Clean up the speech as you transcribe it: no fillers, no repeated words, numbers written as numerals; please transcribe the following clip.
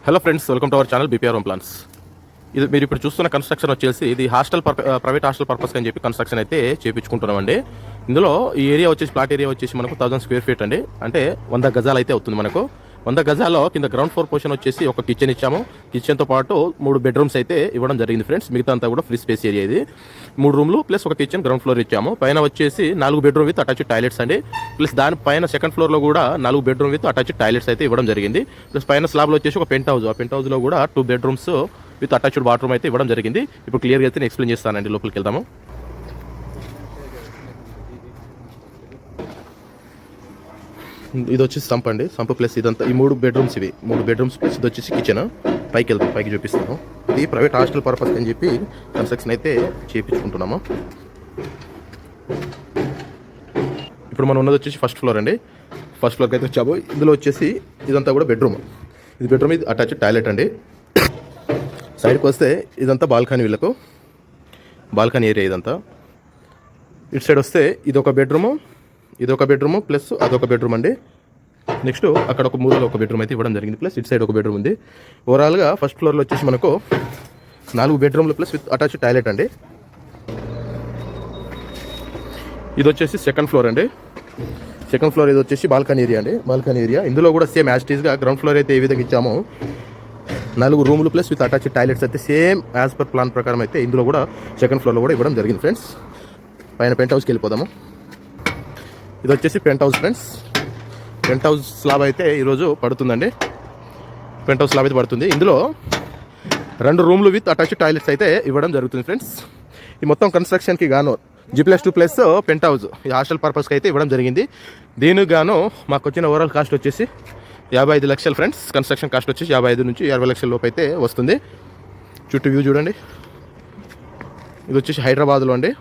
Hello friends, welcome to our channel BPR home plans. ఇది మీరు ఇప్పుడు చూస్తున్న కన్స్ట్రక్షన్ వచ్చేసి ఇది ప్రైవేట్ హాస్టల్ పర్పస్ అని చెప్పి కన్స్ట్రక్షన్ అయితే చేయించుకుంటున్నామండి. ఇందులో ఈ ఏరియా వచ్చేసి ప్లాట్ ఏరియా వచ్చేసి మనకు 1000 స్క్వేర్ ఫీట్ అండి. అంటే 100 గజాలు అయితే అవుతుంది. మనకు 100 గజాల్లో కింద గ్రౌండ్ ఫ్లోర్ పోర్షన్ వచ్చేసి ఒక కిచెన్ ఇచ్చాము. కిచెన్తో పాటు 3 బెడ్రూమ్స్ అయితే ఇవ్వడం జరిగింది ఫ్రెండ్స్. మిగతా అంతా కూడా ఫ్రీ స్పేస్ ఏరియా. ఇది 3 రూమ్లు ప్లస్ ఒక కిచెన్ గ్రౌండ్ ఫ్లోర్ ఇచ్చాము. పైన వచ్చేసి 4 బెడ్రూమ్ విత్ అటాచ్డ్ టాయిలెట్స్ అండి. ప్లస్ దాని పైన సెకండ్ ఫ్లోర్లో కూడా 4 బెడ్రూమ్ విత్ అటాచ్డ్ టాయిలెట్స్ అయితే ఇవ్వడం జరిగింది. ప్లస్ పైన స్లాబ్లో వచ్చేసి ఒక పెంట్ హౌస్. ఆ పెంట్ హౌస్లో కూడా 2 బెడ్రూమ్స్ విత్ అటాచ్డ్ బాత్రూమ్ అయితే ఇవ్వడం జరిగింది. ఇప్పుడు క్లియర్గా అయితే ఎక్స్ప్లెయిన్ చేస్తానండి. లోపలికి వెళ్దాము. ఇది వచ్చేసి సంప్ అండి. సంప్ ప్లస్ ఇదంతా ఈ 3 బెడ్రూమ్స్. ఇవి 3 బెడ్రూమ్స్ ప్లస్ ఇది వచ్చేసి కిచెన్. పైకి వెళ్తాం, పైకి చూపిస్తాను. ఇది ప్రైవేట్ హాస్టల్ పర్పస్ అని చెప్పి కన్స్ట్రక్షన్ అయితే చేయించుకుంటున్నాము. ఇప్పుడు మనం ఉన్నది వచ్చేసి ఫస్ట్ ఫ్లోర్ అండి. ఫస్ట్ ఫ్లోర్కి అయితే వచ్చాము. ఇందులో వచ్చేసి ఇదంతా కూడా బెడ్రూమ్. ఇది బెడ్రూమ్, ఇది అటాచ్డ్ టాయిలెట్ అండి. సైడ్కి వస్తే ఇదంతా బాల్కనీ, వీళ్ళకు బాల్కనీ ఏరియా ఇదంతా. ఇటు సైడ్ వస్తే ఇదొక బెడ్రూము ప్లస్ అదొక బెడ్రూమ్ అండి. నెక్స్ట్ అక్కడ ఒక మూలలో ఒక బెడ్రూమ్ అయితే ఇవ్వడం జరిగింది. ప్లస్ ఇటు సైడ్ ఒక బెడ్రూమ్ ఉంది. ఓవరాల్గా ఫస్ట్ ఫ్లోర్లో వచ్చేసి మనకు 4 బెడ్రూమ్లు ప్లస్ విత్ అటాచ్డ్ టాయిలెట్ అండి. ఇది వచ్చేసి సెకండ్ ఫ్లోర్ అండి. సెకండ్ ఫ్లోర్ ఇది వచ్చేసి బాల్కనీ ఏరియా అండి. బాల్కనీ ఏరియా ఇందులో కూడా సేమ్ యాజ్ ఇట్ ఈస్గా గ్రౌండ్ ఫ్లోర్ అయితే ఏ విధంగా ఇచ్చామో 4 రూములు ప్లస్ విత్ అటాచ్డ్ టాయిలెట్స్ అయితే సేమ్ యాజ్ పర్ ప్లాన్ ప్రకారం అయితే ఇందులో కూడా సెకండ్ ఫ్లోర్లో కూడా ఇవ్వడం జరిగింది ఫ్రెండ్స్. పైన పెంట్ హౌస్కి వెళ్ళిపోదాము. ఇది వచ్చేసి penthouse friends. Penthouse slab అయితే ఈరోజు పడుతుందండి. పెంట్ హౌస్ స్లాబ్ అయితే పడుతుంది. ఇందులో 2 రూమ్లు విత్ అటాచ్డ్ టాయిలెట్స్ అయితే ఇవ్వడం జరుగుతుంది ఫ్రెండ్స్. ఈ మొత్తం కన్స్ట్రక్షన్కి గాను G+2+ పెంట్ హౌస్ ఈ హాస్టల్ పర్పస్కి అయితే ఇవ్వడం జరిగింది. దీనికి గాను మాకు వచ్చిన ఓవరాల్ కాస్ట్ వచ్చేసి 55 లక్షలు ఫ్రెండ్స్. కన్స్ట్రక్షన్ కాస్ట్ వచ్చేసి 55 నుంచి 60 లక్షల లోపు అయితే వస్తుంది. చుట్టూ వ్యూ చూడండి. ఇది వచ్చేసి హైదరాబాద్లో అండి.